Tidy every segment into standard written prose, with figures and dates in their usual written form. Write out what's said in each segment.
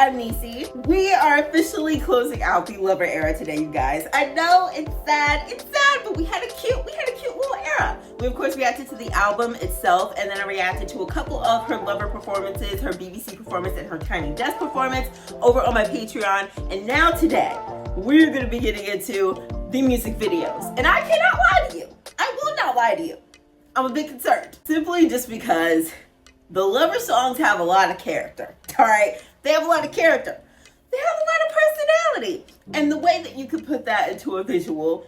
I'm Nisi. We are officially closing out the Lover era today, you guys. I know it's sad, but we had a cute little era. We of course reacted to the album itself, and then I reacted to a couple of her Lover performances, her BBC performance, and her Tiny Desk performance over on my Patreon. And now today, we're gonna be getting into the music videos. And I cannot lie to you. I will not lie to you. I'm a bit concerned. Simply just because the Lover songs have a lot of character, all right? They have a lot of character. They have a lot of personality. And the way that you could put that into a visual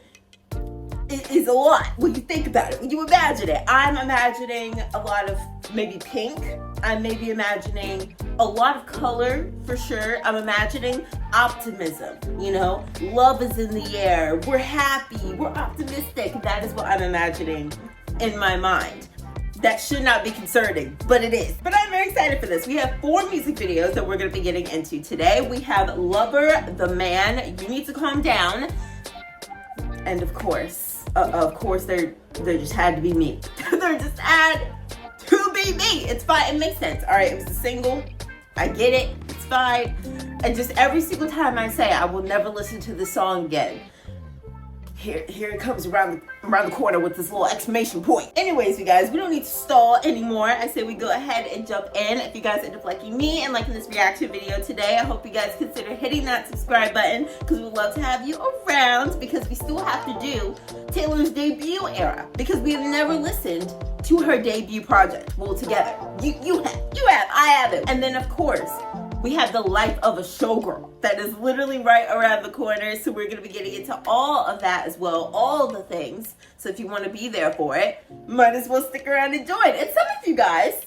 is a lot when you think about it, when you imagine it. I'm imagining a lot of maybe pink. I'm maybe imagining a lot of color for sure. I'm imagining optimism, you know? Love is in the air. We're happy. We're optimistic. That is what I'm imagining in my mind. That should not be concerning, but it is. But I'm very excited for this. We have 4 music videos that we're gonna be getting into today. We have Lover, The Man, You Need to Calm Down, and of course, there just had to be me. There just had to be me. It's fine, it makes sense. All right, it was a single, I get it, it's fine. And just every single time I say I will never listen to this song again, here it comes around the corner with this little exclamation point. Anyways, you guys, we don't need to stall anymore. I say we go ahead and jump in. If you guys end up liking me and liking this reaction video today, I hope you guys consider hitting that subscribe button because we'd love to have you around, because we still have to do Taylor's debut era because we have never listened to her debut project. Well, together. You have, I haven't. And then of course, we have The Life of a Showgirl that is literally right around the corner. So we're gonna be getting into all of that as well, all the things. So if you wanna be there for it, might as well stick around and join. And some of you guys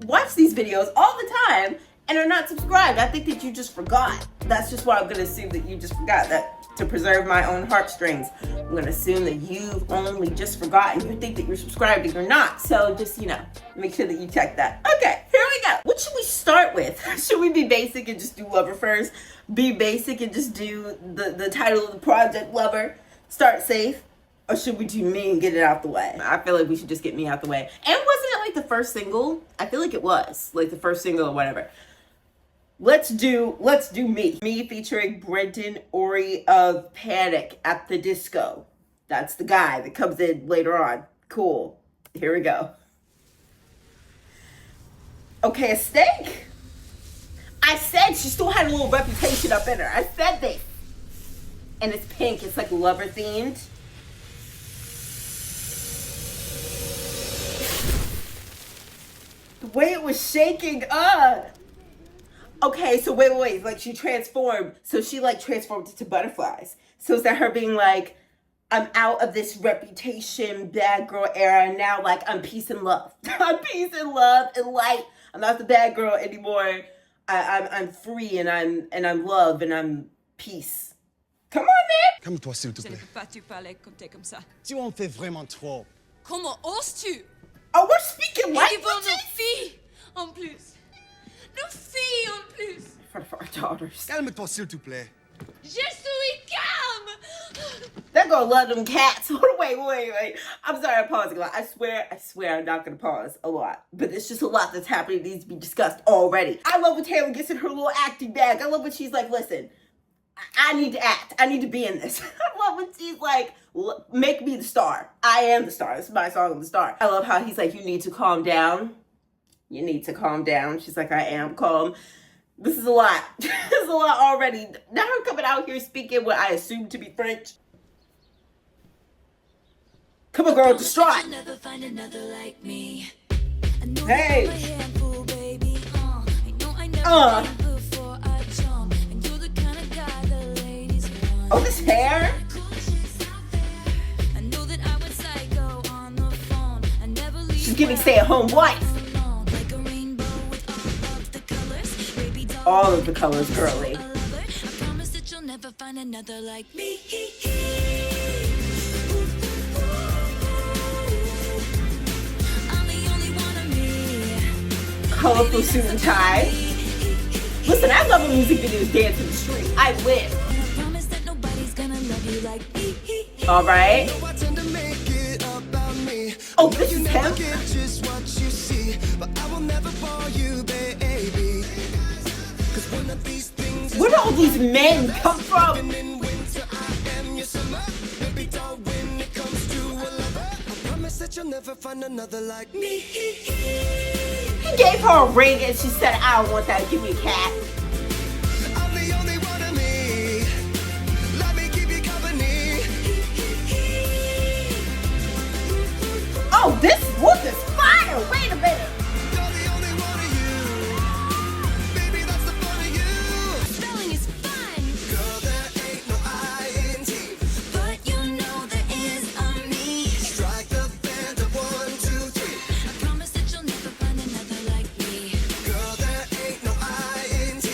watch these videos all the time and are not subscribed. I think that you just forgot. That's just why I'm gonna assume that you just forgot that. To preserve my own heartstrings, I'm gonna assume that you've only just forgotten. You think that you're subscribed and you're not. So just, you know, make sure that you check that. Okay, here we go. What should we start with? Should we be basic and just do Lover first? Be basic and just do the title of the project, Lover? Start safe? Or should we do Me and get it out the way? I feel like we should just get Me out the way. And wasn't it like the first single? I feel like it was like the first single or whatever. Let's do Me. Me featuring Brendan Urie of Panic at the Disco. That's the guy that comes in later on. Cool. Here we go. Okay, a steak. I said she still had a little reputation up in her. I said this. And it's pink. It's like Lover themed. The way it was shaking up. Okay, so wait, like she transformed. So she like transformed into butterflies. So is that her being like, I'm out of this reputation, bad girl era, and now like I'm peace and love. I'm peace and love and light. I'm not the bad girl anymore. I'm free and I'm love and I'm peace. Come on, man. Calme-toi, s'il te Je ne plaît. peux pas te parler comme t'es comme ça. Tu en fais vraiment trop. Comment oses-tu? Oh, we're speaking Et devant languages? nos filles, en plus. Nos filles, en plus. In front of our daughters. Calme-toi, s'il te plaît. Je suis calme. They're gonna love them cats. Wait. I'm sorry, I'm pausing a lot. I swear I'm not gonna pause a lot. But it's just a lot that's happening that needs to be discussed already. I love when Taylor gets in her little acting bag. I love when she's like, listen, I need to act. I need to be in this. I love when she's like, make me the star. I am the star. This is my song, I'm the star. I love how he's like, you need to calm down. You need to calm down. She's like, I am calm. This is a lot. This is a lot already. Now her coming out here speaking what I assume to be French. Come on, girl, distraught. Never find another like me. Hey. Oh, this hair. She's giving stay-at-home wife. All of the colors girly. Colorful suit and tie. Listen, I love when music videos dance in the street. I live. All right. Oh, this is him. Where do all these men come from? You'll never find another like me. He gave her a ring and she said, I don't want that, give me a cat. I'm the only one of me. Let me keep you company. Oh, this wolf is fire! Wait a minute. You're the only one of you. Baby, that's the fun of you. Spelling is fun, Girl, there ain't no I-N-T. but you know there is a me. Strike the band of 1, 2, 3. I promise that you'll never find another like me. Girl, there ain't no I-N-T.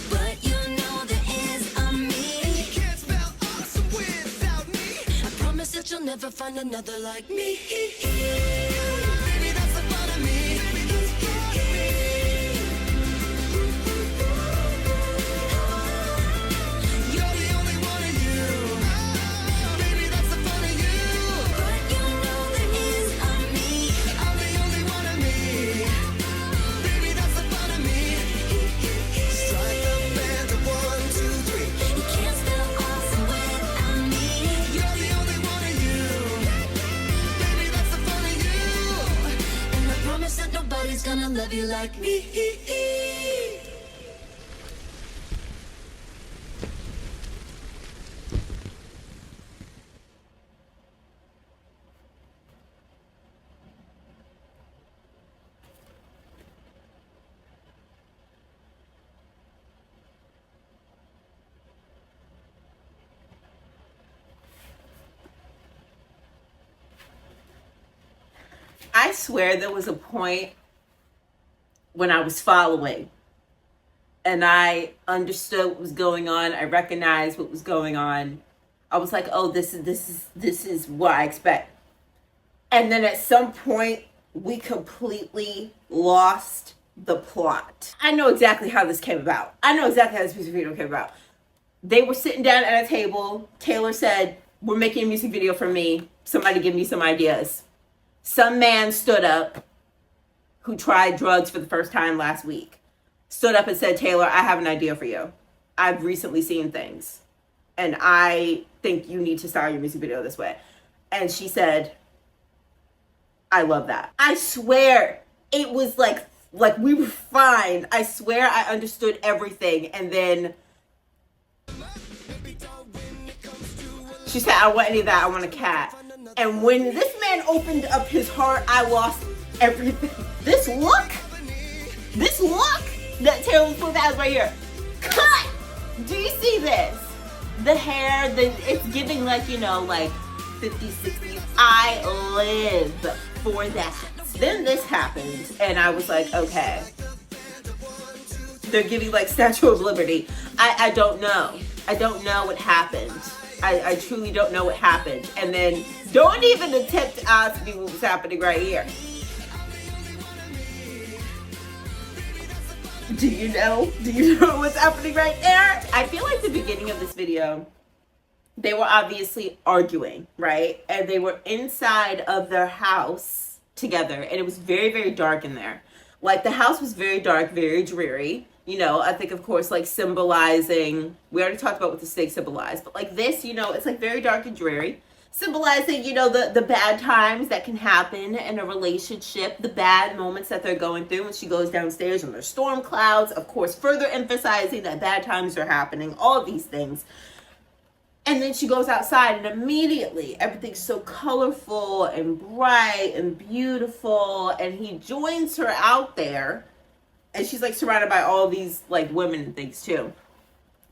But you know there is a me. Can't spell awesome without me. I promise that you'll never find another like me. Baby, that's the fun of me. Baby, that's the fun of me. You're the only one of you. Baby, that's the fun of you. But you know there is a me. I'm the only one of me. Baby, that's the fun of me. Strike the band of 1, 2, 3. You can't spell awesome without me. You're the only one of you. Baby, that's the fun of you. And I promise that nobody's gonna love you like me. I swear there was a point when I was following and I understood what was going on. I recognized what was going on. I was like, oh, this is what I expect. And then at some point we completely lost the plot. I know exactly how this came about. I know exactly how this music video came about. They were sitting down at a table. Taylor said, we're making a music video for me. Somebody give me some ideas. Some man stood up who tried drugs for the first time last week. Stood up and said, Taylor, I have an idea for you. I've recently seen things. And I think you need to style your music video this way. And she said, I love that. I swear it was like we were fine. I swear I understood everything. And then she said, I don't want any of that. I want a cat. And when this man opened up his heart, I lost everything. This look that Taylor Swift has right here. Cut! Do you see this? The hair, it's giving like, you know, like 50s, 60s. I live for that. Then this happened, and I was like, okay. They're giving like Statue of Liberty. I don't know. I don't know what happened. I truly don't know what happened. And then don't even attempt to ask me what was happening right here. Do you know? Do you know what's happening right there? I feel like the beginning of this video, they were obviously arguing, right? And they were inside of their house together, and it was very, very dark in there. Like, the house was very dark, very dreary. You know, I think, of course, like, symbolizing, we already talked about what the snake symbolized, but like this, you know, it's like very dark and dreary. Symbolizing, you know, the bad times that can happen in a relationship, the bad moments that they're going through when she goes downstairs and there's storm clouds, of course, further emphasizing that bad times are happening, all of these things. And then she goes outside and immediately everything's so colorful and bright and beautiful, and he joins her out there, and she's like surrounded by all these like women and things too.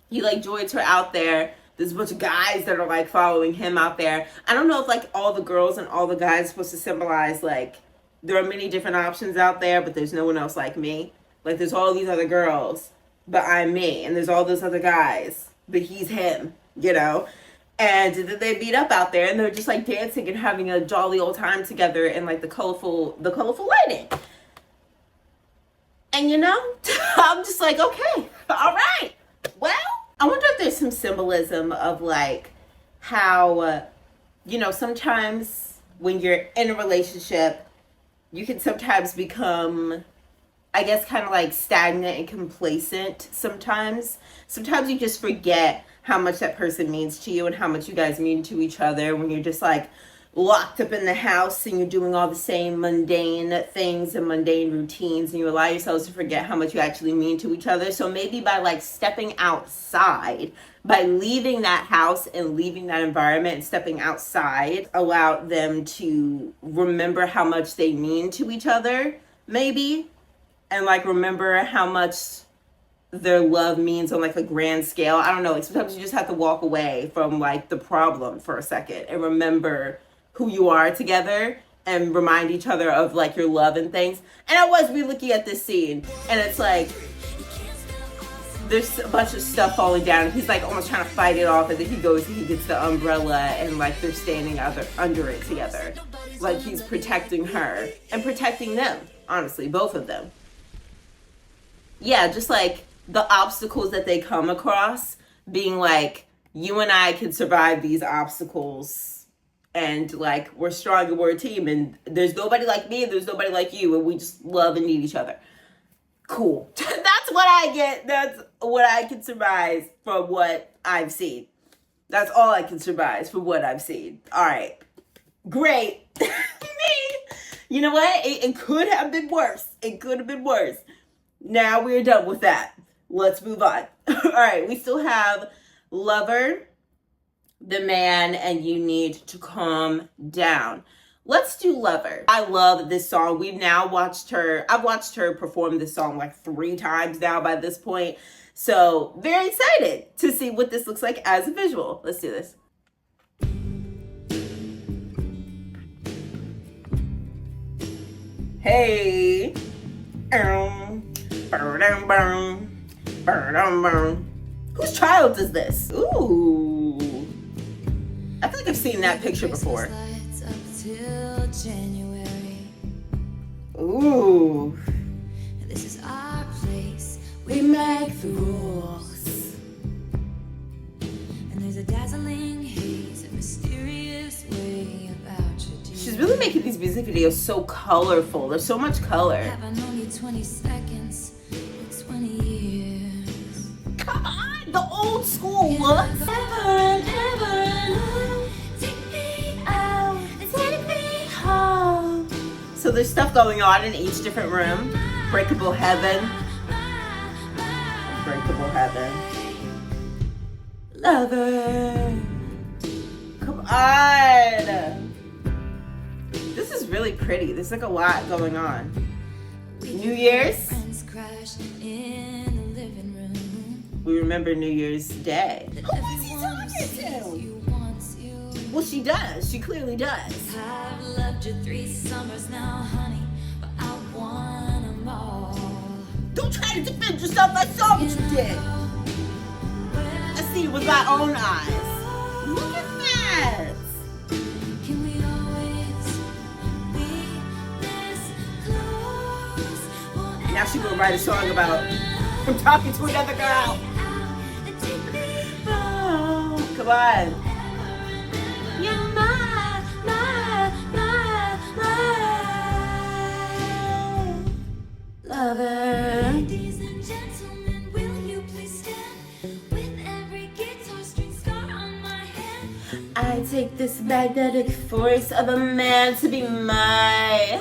He like joins her out there. There's a bunch of guys that are like following him out there. I don't know if like all the girls and all the guys are supposed to symbolize like there are many different options out there, but there's no one else like me. Like there's all these other girls, but I'm me. And there's all those other guys, but he's him, you know? And then they meet up out there and they're just like dancing and having a jolly old time together in like the colorful lighting. And you know, I'm just like, okay, all right, well, I wonder if there's some symbolism of like how, you know, sometimes when you're in a relationship, you can sometimes become I guess, kind of like stagnant and complacent sometimes. Sometimes you just forget how much that person means to you and how much you guys mean to each other when you're just like locked up in the house and you're doing all the same mundane things and mundane routines, and you allow yourselves to forget how much you actually mean to each other. So maybe by like stepping outside, by leaving that house and leaving that environment and stepping outside, allow them to remember how much they mean to each other, maybe, and like remember how much their love means on like a grand scale. I don't know, like sometimes you just have to walk away from like the problem for a second and remember who you are together and remind each other of like your love and things. And I was re-looking at this scene and it's like there's a bunch of stuff falling down. He's like almost trying to fight it off, and then he goes and he gets the umbrella and like they're standing under it together. Like he's protecting her and protecting them, honestly, both of them. Yeah, just like the obstacles that they come across, being like, you and I can survive these obstacles, and like we're strong and we're a team, and there's nobody like me and there's nobody like you, and we just love and need each other. Cool. That's what I get. That's what I can surmise from what I've seen. That's all I can surmise from what I've seen. All right. Great. You know what? It could have been worse. It could have been worse. Now we're done with that. Let's move on. All right. We still have Lover, The Man, and You Need to Calm Down. Let's do Lover. I love this song. I've watched her perform this song like 3 times now by this point. So very excited to see what this looks like as a visual. Let's do this. Hey. Whose child is this? Ooh. I feel like I've seen that picture before. Ooh. This is our place. We make the rules. And there's a dazzling haze, a mysterious way about you. She's really making these music videos so colorful. There's so much color. Have I known you 20 seconds or 20 years? Come on, the old school look. Ever and ever and take me out, take me home. So there's stuff going on in each different room. Breakable Heaven. Breakable Heaven. Lover. Come on. This is really pretty. There's like a lot going on. New Year's. Friends crash in the living room. We remember New Year's Day. Everyone sees you wants you. Well, she does. She clearly does. I've loved you 3 summers now, honey, but I want 'em all. Don't try to defend yourself. I saw what you did. I see it with my own eyes. Look at that. Can we always be this close? Now she gonna write a song about I'm talking to another girl. Oh, come on. You're my Lover. Ladies and gentlemen, will you please stand with every guitar string scar on my hand? I take this magnetic force of a man to be my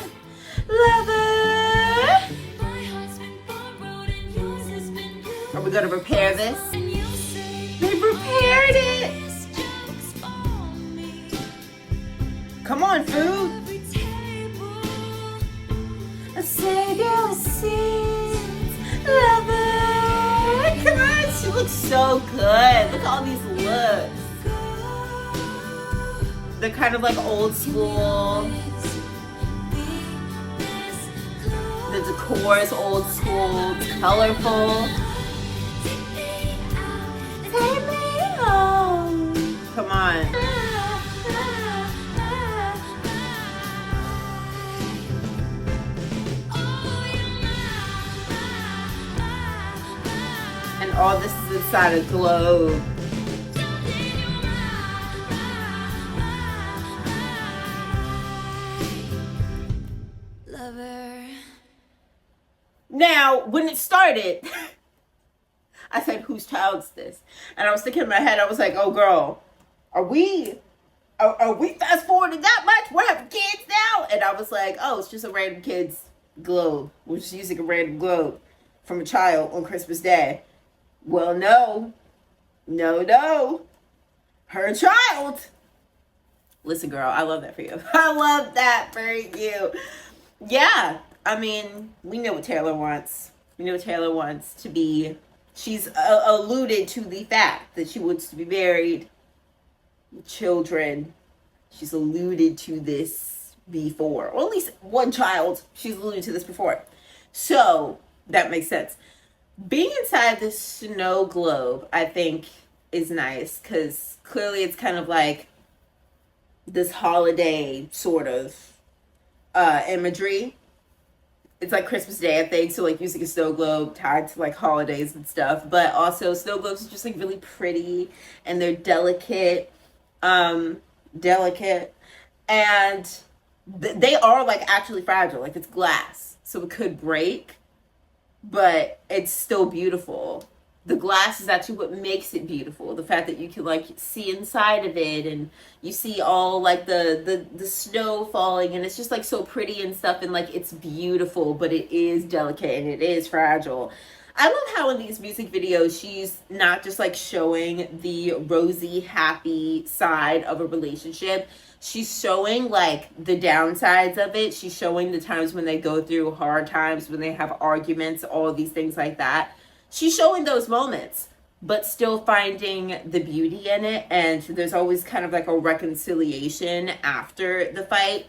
lover. My heart's been borrowed and yours has been blue. Are we gonna repair this? And you say They repaired it. this joke's for me. Come on, food. Every table. A savior sees lover. Come on, she looks so good. Look at all these looks. They're kind of like old school. The decor is old school. It's colorful. Take me home. Come on. And all this is inside a globe. Lover. Now Now, when it started, I said, whose child is this? And I was thinking in my head, I was like, oh girl, are we fast forwarding that much? We're having kids now? And I was like, oh, it's just a random kid's globe. We're just using a random globe from a child on Christmas Day. Well, no. Her child. Listen, girl, I love that for you. I love that for you. Yeah, I mean, we know what Taylor wants. We know what Taylor wants to be. She's alluded to the fact that she wants to be married with children. She's alluded to this before. Or at least one child. She's alluded to this before. So, that makes sense. Being inside this snow globe, I think, is nice. Because clearly it's kind of like this holiday sort of imagery. It's like Christmas Day, I think, so like using a snow globe tied to like holidays and stuff. But also snow globes are just like really pretty and they're delicate. And they are like actually fragile. Like it's glass, so it could break, but it's still beautiful. The glass is actually what makes it beautiful. The fact that you can like see inside of it and you see all like the snow falling and it's just like so pretty and stuff and like it's beautiful, but it is delicate and it is fragile. I love how in these music videos she's not just like showing the rosy, happy side of a relationship. She's showing like the downsides of it. She's showing the times when they go through hard times, when they have arguments, all of these things like that. She's showing those moments, but still finding the beauty in it. And there's always kind of like a reconciliation after the fight.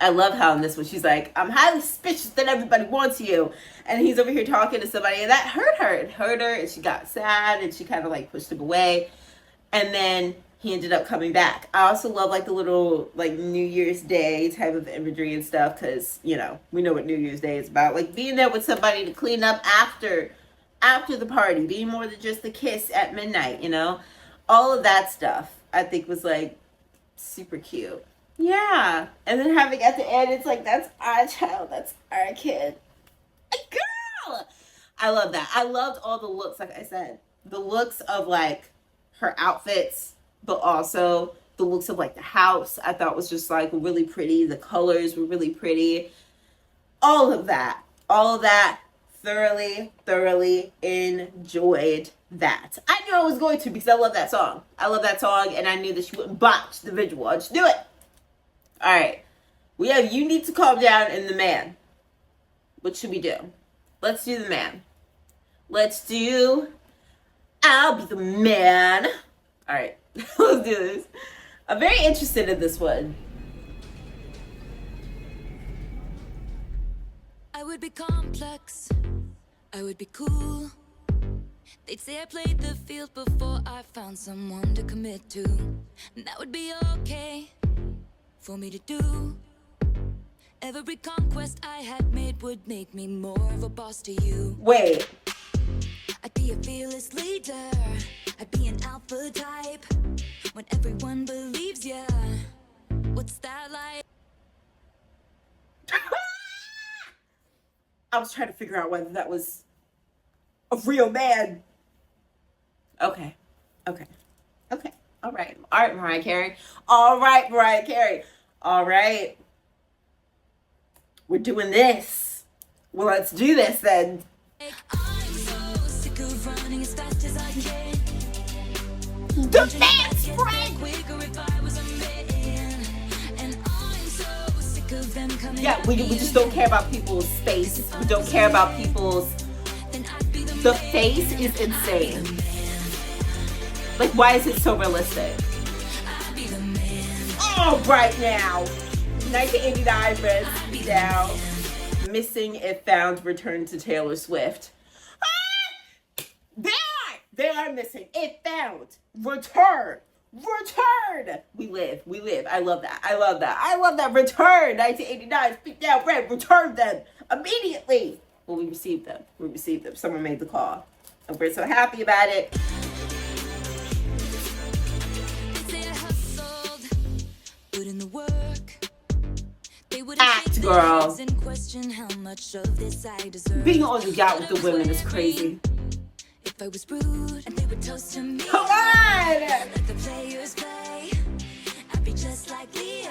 I love how in this one, she's like, I'm highly suspicious that everybody wants you. And he's over here talking to somebody and that hurt her. It hurt her and she got sad and she kind of like pushed him away. And then he ended up coming back. I also love like the little like New Year's Day type of imagery and stuff. Cause you know, we know what New Year's Day is about. Like being there with somebody to clean up after the party, being more than just the kiss at midnight, you know, all of that stuff I think was like super cute. Yeah. And then having at the end, it's like, that's our child, that's our kid. Girl, I love that. I loved all the looks, like I said, the looks of like her outfits, but also the looks of like the house I thought was just like really pretty. The colors were really pretty. All of that thoroughly enjoyed that. I knew I was going to because I love that song. And I knew that she wouldn't botch the visual. I just knew it. All right. We have You Need to Calm Down and The Man. What should we do? Let's do The Man. Let's do I'll Be the Man. All right. Let's do this. I'm very interested in this one. I would be complex, I would be cool. They'd say I played the field before I found someone to commit to. And that would be okay for me to do. Every conquest I had made would make me more of a boss to you. Wait. I'd be a fearless leader, I'd be an alpha type. When everyone believes ya, what's that like? I was trying to figure out whether that was a real man. Okay. All right, Mariah Carey. All right. We're doing this. Well, let's do this then. I'm so sick of running as fast as I can. The man's friend. Quicker if I was a man. And I'm so sick of them coming. Yeah, we just don't care about people's space. We don't care about people's... The face is insane. Like, why is it so realistic? Oh, right now. 1989, Red Down. Missing If Found, Return to Taylor Swift. Ah! They are missing. If Found. Return. We live. I love that. Return. 1989, Speak Down, Red. Return them immediately. Well, we received them. Someone made the call. And we're so happy about it. Put in the work. They would Act Girl. And question how much of this I deserve. Being on the yacht with the women is crazy. If I was rude and they would toast to me. Come on! Let the players play. I'd be just like Leo.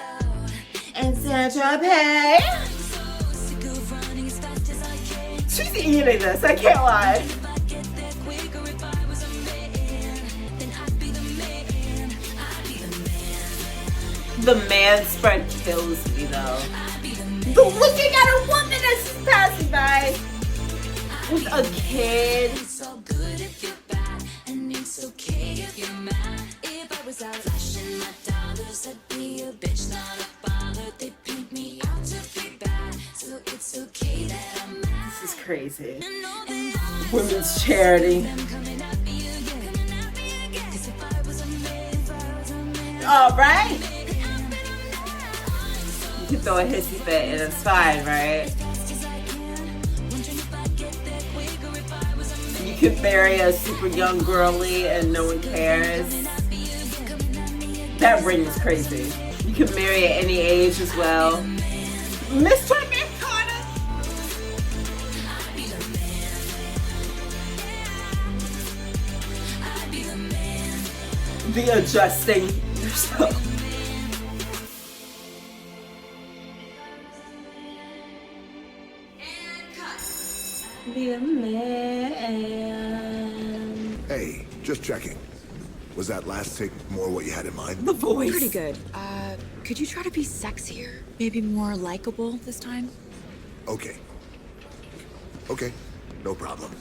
And Sandra Pay. So sick of running as fast as I can. She's eating this, I can't lie. If I get there quicker, if I was a man, then I'd be the man. I'd be the man. The man spread kills me though. I'd be the man. The looking at a woman as she's passing by with a kid. It's all good if you're bad, and it's okay if you're mad. If I was out flashing my dollars, I'd be a bitch, not a bother. They paint me out to be bad, so it's okay that I'm mad. This is crazy. And all the Women's charity. I'm coming at me again, coming at me again. 'Cause if I was a man, if I was a man, All right. then I'd be the man. You can throw a hissy fit and it's fine, right? Fast as I can, wondering if I'd get there quicker if I was a man. You could marry a super young girly and no one cares. That ring is crazy. You can marry at any age as well. Mr. McConnell. The adjusting yourself. Be a man. Hey, just checking. Was that last take more what you had in mind? The voice. Pretty good. Could you try to be sexier? Maybe more likable this time? Okay. Okay, no problem.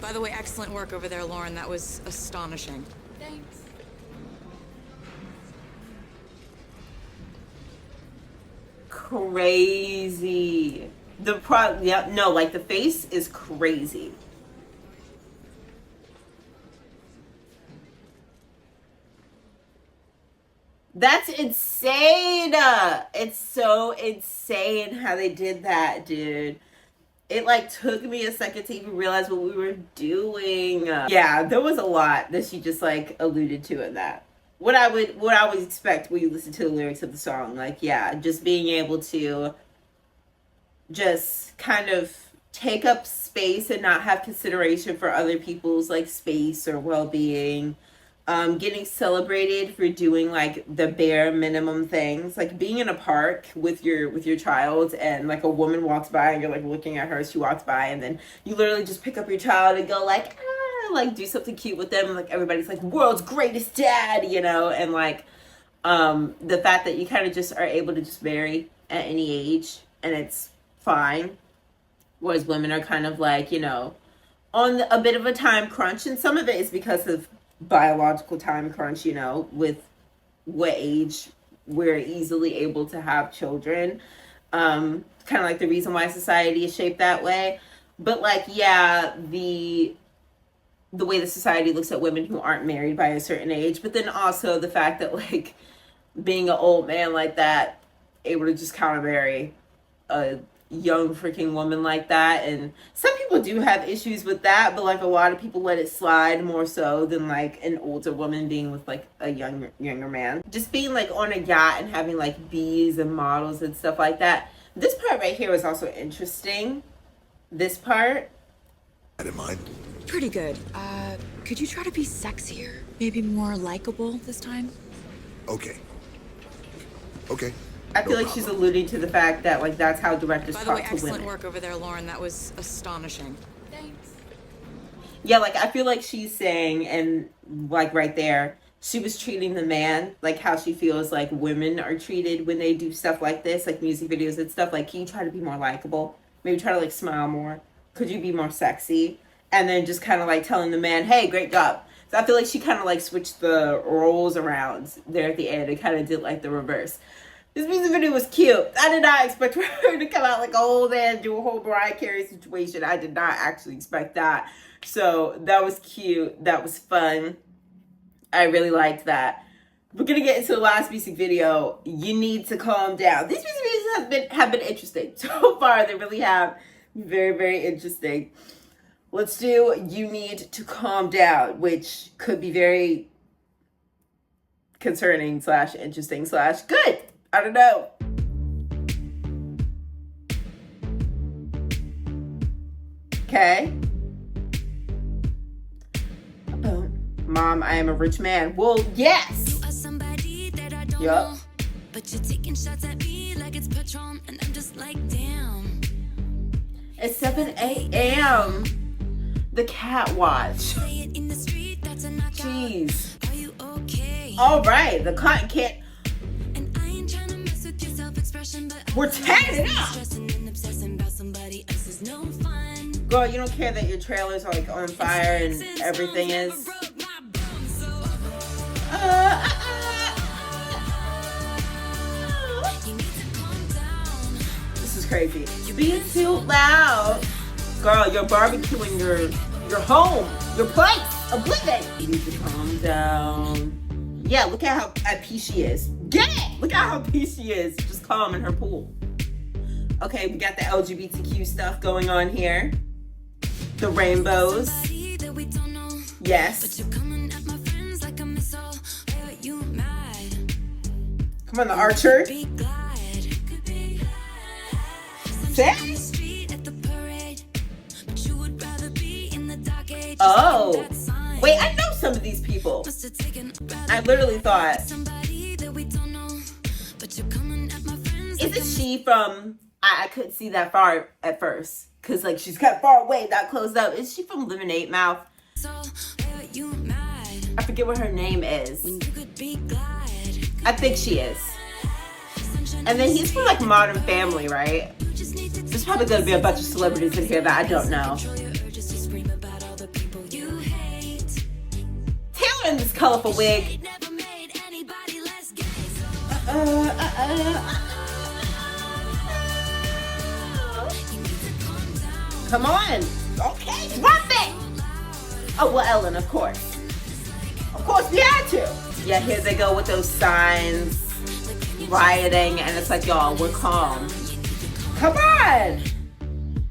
By the way, excellent work over there, Lauren. That was astonishing. Thanks. Crazy. Yeah, no, like the face is crazy. That's insane. It's so insane how they did that, dude. It like took me a second to even realize what we were doing. Yeah, there was a lot that she just like alluded to in that. What I would expect when you listen to the lyrics of the song. Like, yeah, just being able to just kind of take up space and not have consideration for other people's like space or well-being. Getting celebrated for doing like the bare minimum things, like being in a park with your child and like a woman walks by and you're like looking at her as she walks by, and then you literally just pick up your child and go like like do something cute with them, and like everybody's like world's greatest dad, you know. And like the fact that you kind of just are able to just marry at any age and it's fine, whereas women are kind of like, you know, on a bit of a time crunch, and some of it is because of biological time crunch, you know, with what age we're easily able to have children. Kind of like the reason why society is shaped that way. But like, yeah, the way the society looks at women who aren't married by a certain age, but then also the fact that like being an old man like that, able to just kind of marry a young freaking woman like that. And some people do have issues with that, but like a lot of people let it slide more so than like an older woman being with like a younger man. Just being like on a yacht and having like bees and models and stuff like that. This part right here is also interesting. This part. Had in mind? Pretty good. Could you try to be sexier? Maybe more likable this time? Okay. Okay. I feel like she's alluding to the fact that like that's how directors By the talk way, to excellent women. work over there, Lauren. That was astonishing. Thanks. Yeah, like I feel like she's saying, and like right there, she was treating the man like how she feels like women are treated when they do stuff like this, like music videos and stuff. Like, can you try to be more likable? Maybe try to like smile more. Could you be more sexy? And then just kind of like telling the man, hey, great job. So I feel like she kind of like switched the roles around there at the end and kind of did like the reverse. This music video was cute. I did not expect her to come out like an old man and do a whole Mariah Carey situation. I did not actually expect that. So that was cute. That was fun. I really liked that. We're gonna get into the last music video. You Need to Calm Down. These music videos have been interesting so far. They really have. Very, very interesting. Let's do You Need to Calm Down, which could be very concerning / interesting / good. I don't know. Okay. Mom, I am a rich man. Well, yes. You are somebody that I don't Yup. know. But you're taking shots at me like it's Patron, and I'm just like, damn. It's 7 a.m. The cat watch. Say it in the street, that's a knockout. Jeez. Are you okay? All right, the cotton can't. And I ain't trying to mess with your self-expression, but We're tearing it up. stressing and obsessing about somebody else is no fun. Girl, you don't care that your trailer's like on fire and everything is. This is crazy. You being too loud. Girl, you're barbecuing your home, your place of living. You need to calm down. Yeah, look at how at peace she is. Get it! Look at how peace she is. Just calm in her pool. Okay, we got the LGBTQ stuff going on here. The rainbows. Yes. Come on, the archer. Say? Oh. Wait, I know some of these people. I literally thought. Is it she from... I couldn't see that far at first. Because, like, she's kind of far away, not close up. Is she from Lemonade Mouth? I forget what her name is. I think she is. And then he's from, like, Modern Family, right? There's probably going to be a bunch of celebrities in here that I don't know. Taylor in this colorful wig. Come on. Okay, drop it. Oh, well, Ellen, of course. Of course, we had to. Yeah, here they go with those signs, rioting, and it's like, y'all, we're calm. Come on.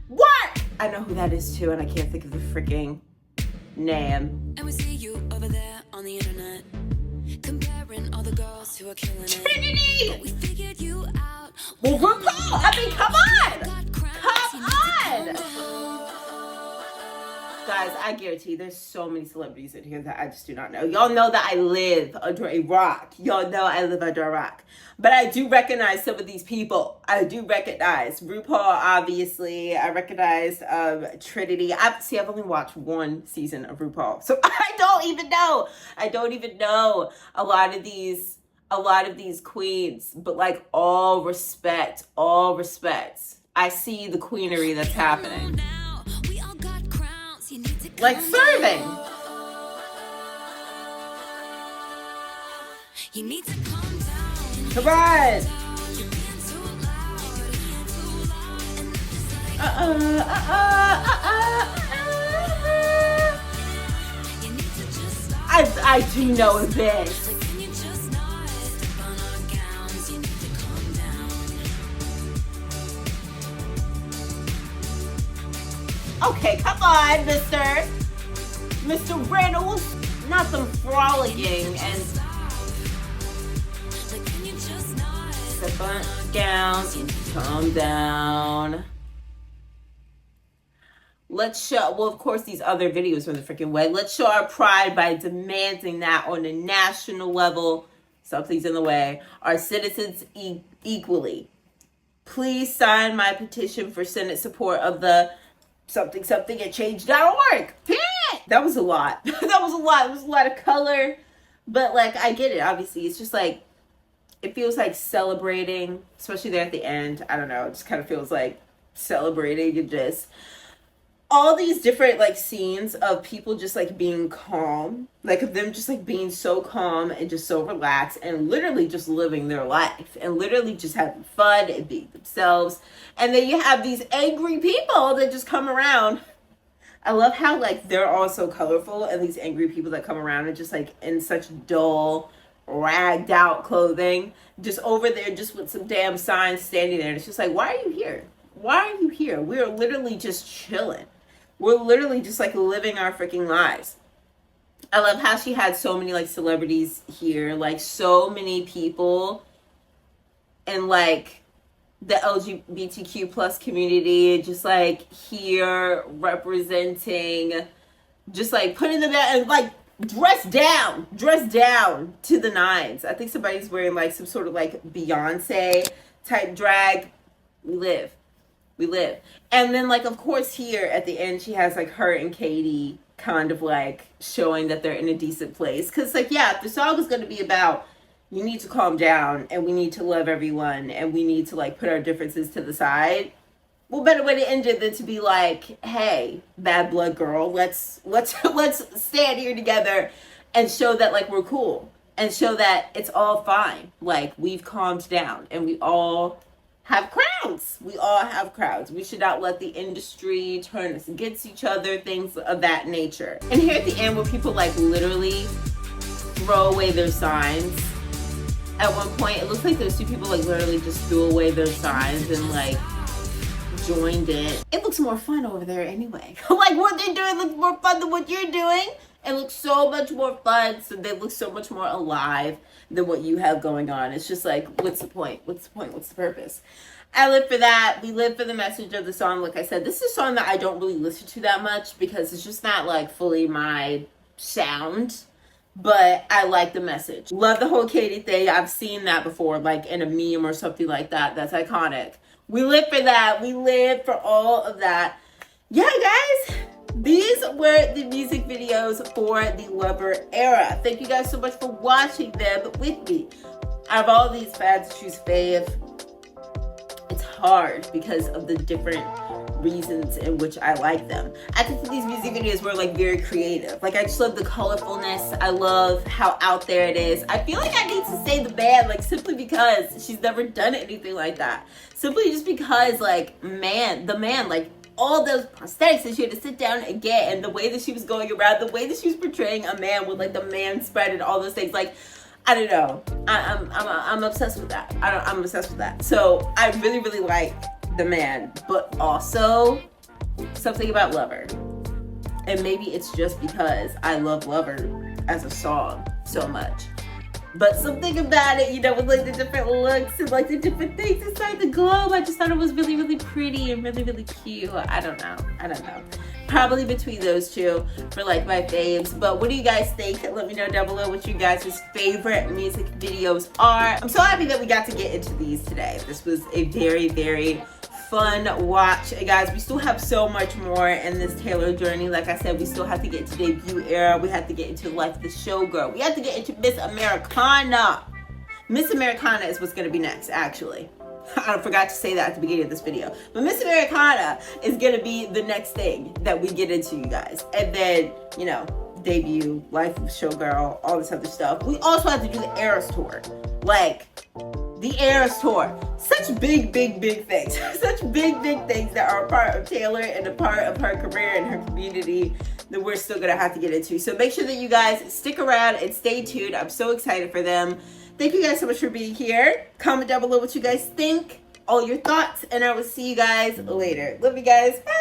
What? I know who that is, too, and I can't think of the freaking name. And we see you over there on the internet, comparing all the girls who are killing it. Trinity! But we figured you out. Well, RuPaul, I mean, come on. Come on. Guys, I guarantee there's so many celebrities in here that I just do not know. Y'all know that I live under a rock. Y'all know I live under a rock. But I do recognize some of these people. I do recognize RuPaul, obviously. I recognize Trinity. I've only watched one season of RuPaul. So I don't even know. I don't even know a lot of these queens. But like, all respect. I see the queenery that's happening. Like serving. You need to calm down. Come on. I do know this. Okay, come on, Mr. Reynolds. Not some frolicking and step on down, calm down. Let's show, well, of course, these other videos are the freaking way. Let's show our pride by demanding that on a national level. Something's in the way. Our citizens equally. Please sign my petition for Senate support of the something at change.org. Period. That was a lot. It was a lot of color. But like, I get it. Obviously, it's just like, it feels like celebrating, especially there at the end. I don't know. It just kind of feels like celebrating and just all these different like scenes of people just like being calm, like of them just like being so calm and just so relaxed and literally just living their life and literally just having fun and being themselves. And then you have these angry people that just come around. I love how like they're all so colorful, and these angry people that come around are just like in such dull, ragged out clothing, just over there just with some damn signs standing there. And it's just like, why are you here? Why are you here? We're literally just chilling. We're literally just like living our freaking lives. I love how she had so many like celebrities here, like so many people. And like, the LGBTQ plus community, just like here representing, just like putting them down and like dressed down to the nines. I think somebody's wearing like some sort of like Beyonce type drag. We live. And then like, of course, here at the end, she has like her and Katie kind of like showing that they're in a decent place. Cause like, yeah, if the song is going to be about, you need to calm down and we need to love everyone and we need to like put our differences to the side. Well, better way to end it than to be like, hey, bad blood girl, let's stand here together and show that like we're cool and show that it's all fine. Like we've calmed down and we all have crowds. We should not let the industry turn us against each other, things of that nature. And here at the end where people like literally throw away their signs. At one point, it looks like those two people like literally just threw away their signs and like joined in. It looks more fun over there anyway. Like what they're doing looks more fun than what you're doing. It looks so much more fun. So they look so much more alive than what you have going on. It's just like, what's the point? What's the purpose? I live for that. We live for the message of the song. Like I said, this is a song that I don't really listen to that much because it's just not like fully my sound. But I like the message. Love the whole Katie thing. I've seen that before, like in a meme or something like that. That's iconic. We live for that. We live for all of that. Yeah, guys. These were the music videos for the Lover era. Thank you guys so much for watching them with me. Out of all these fads to choose fave, it's hard because of the different reasons in which I like them. I think that these music videos were like very creative. Like I just love the colorfulness. I love how out there it is. I feel like I need to say the band like simply because she's never done anything like that. Simply just because like the man, like all those prosthetics that she had to sit down and get, and the way that she was going around, the way that she was portraying a man with like the man spread and all those things, like I don't know. I'm obsessed with that. I'm obsessed with that. So I really, really like the man, but also something about Lover. And maybe it's just because I love Lover as a song so much. But something about it, you know, with like the different looks and like the different things inside the globe, I just thought it was really, really pretty and really, really cute. I don't know. Probably between those two for like my faves. But what do you guys think? Let me know down below what you guys' favorite music videos are. I'm so happy that we got to get into these today. This was a very, very fun watch. And guys, we still have so much more in this Taylor journey. Like I said, we still have to get to debut era. We have to get into Life the Showgirl. We have to get into Miss Americana. Miss Americana is what's going to be next, actually. I forgot to say that at the beginning of this video. But Miss Americana is going to be the next thing that we get into, you guys. And then, you know, debut, Life of Showgirl, all this other stuff. We also have to do the Eras Tour. Like, the Eras Tour. Such big, big, big things. Such big, big things that are a part of Taylor and a part of her career and her community that we're still going to have to get into. So make sure that you guys stick around and stay tuned. I'm so excited for them. Thank you guys so much for being here. Comment down below what you guys think, all your thoughts, and I will see you guys later. Love you guys. Bye.